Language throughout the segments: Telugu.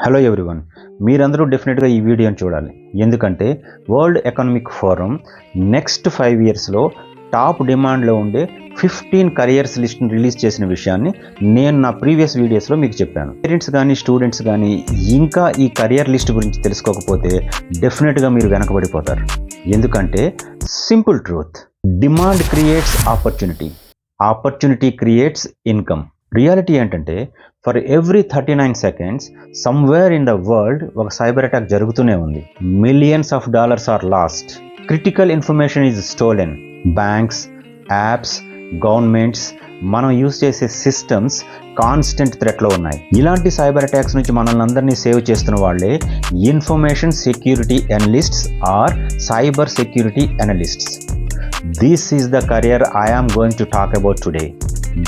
హలో ఎవ్రీవన్, మీరందరూ డెఫినెట్గా ఈ వీడియోని చూడాలి. ఎందుకంటే వరల్డ్ ఎకనామిక్ ఫోరం నెక్స్ట్ 5 ఇయర్స్లో టాప్ డిమాండ్లో ఉండే 15 కరియర్స్ లిస్ట్ని రిలీజ్ చేసిన విషయాన్ని నేను నా ప్రీవియస్ వీడియోస్లో మీకు చెప్పాను. పేరెంట్స్ కానీ స్టూడెంట్స్ కానీ ఇంకా ఈ కరియర్ లిస్ట్ గురించి తెలుసుకోకపోతే డెఫినెట్గా మీరు వెనకబడిపోతారు. ఎందుకంటే simple truth, demand creates opportunity, opportunity creates income. Reality ఏంటంటే for every 39 seconds somewhere in the world ఒక సైబర్ అటాక్ జరుగుతూనే ఉంది. Millions of dollars are lost, critical information is stolen. Banks, apps, governments, మనం యూజ్ చేసే సిస్టమ్స్ కాన్స్టెంట్ థ్రెట్లో ఉన్నాయి. ఇలాంటి సైబర్ అటాక్స్ నుంచి మనల్ని అందరినీ సేవ్ చేస్తున్న వాళ్ళే information security analysts or cyber security analysts. This is the career I am going to talk about today.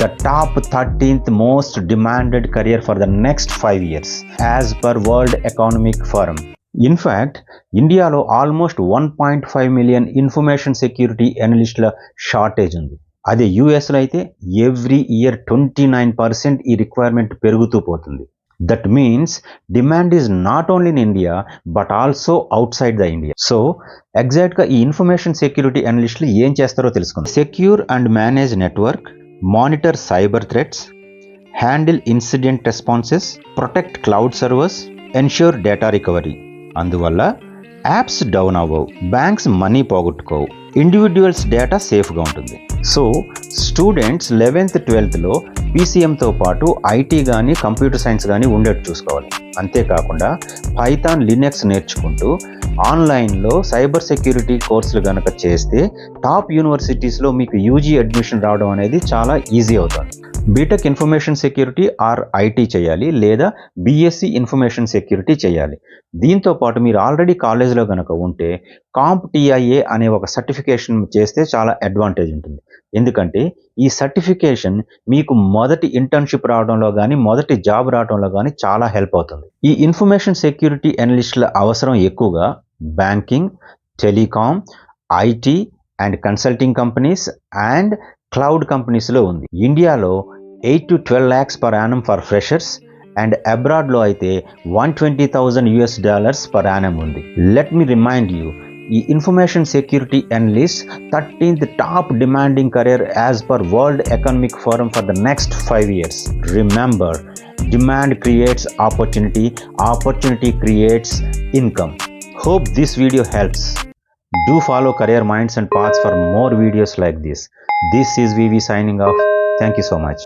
The top 13th most demanded career for the next 5 years as per World Economic Forum. In fact, ఇండియాలో ఆల్మోస్ట్ 1.5 మిలియన్ ఇన్ఫర్మేషన్ సెక్యూరిటీ అనలిస్టుల షార్టేజ్ ఉంది. అదే యూఎస్లో అయితే ఎవ్రీ ఇయర్ 29% ఈ రిక్వైర్మెంట్ పెరుగుతూ పోతుంది. That means demand is not only in India but also outside the India. So ఎగ్జాక్ట్గా ఈ ఇన్ఫర్మేషన్ సెక్యూరిటీ అనలిస్టులు ఏం చేస్తారో తెలుసుకుందాం. Secure and manage network, monitor cyber threats, handle incident responses, protect cloud servers, ensure data recovery. అందువల్ల యాప్స్ డౌన్ అవ్వవు, బ్యాంక్స్ మనీ పోగొట్టుకోవు, ఇండివిజువల్స్ డేటా సేఫ్గా ఉంటుంది. సో స్టూడెంట్స్ 11th 12thలో పీసీఎంతో పాటు ఐటీ కానీ కంప్యూటర్ సైన్స్ కానీ ఉండేట్టు చూసుకోవాలి. అంతేకాకుండా పైథాన్, లినక్స్ నేర్చుకుంటూ ఆన్లైన్లో సైబర్ సెక్యూరిటీ కోర్సులు కనుక చేస్తే టాప్ యూనివర్సిటీస్లో మీకు యూజీ అడ్మిషన్ రావడం అనేది చాలా ఈజీ అవుతుంది. BTech information security or IT చేయాలి, లేదా బీఎస్సీ ఇన్ఫర్మేషన్ సెక్యూరిటీ చేయాలి. దీంతో పాటు మీరు ఆల్రెడీ కాలేజ్లో కనుక ఉంటే CompTIA అనే ఒక సర్టిఫికేషన్ చేస్తే చాలా అడ్వాంటేజ్ ఉంటుంది. ఎందుకంటే ఈ సర్టిఫికేషన్ మీకు మొదటి ఇంటర్న్షిప్ రావడంలో కానీ మొదటి జాబ్ రావడంలో కానీ చాలా హెల్ప్ అవుతుంది. ఈ ఇన్ఫర్మేషన్ సెక్యూరిటీ అనలిస్టుల అవసరం ఎక్కువగా banking, telecom, IT and consulting companies and cloud కంపెనీస్లో ఉంది. ఇండియాలో 8 to 12 lakhs per annum for freshers and అబ్రాడ్లో అయితే $120,000 per annum ఉంది. లెట్ మీ రిమైండ్ యూ, ఈ information security analyst 13th top demanding career as per World Economic Forum for the next 5 years. Remember, demand creates opportunity, opportunity creates income. Hope this video helps. Do follow Career Minds and Paths for more videos like this. This is VV signing off. Thank you so much.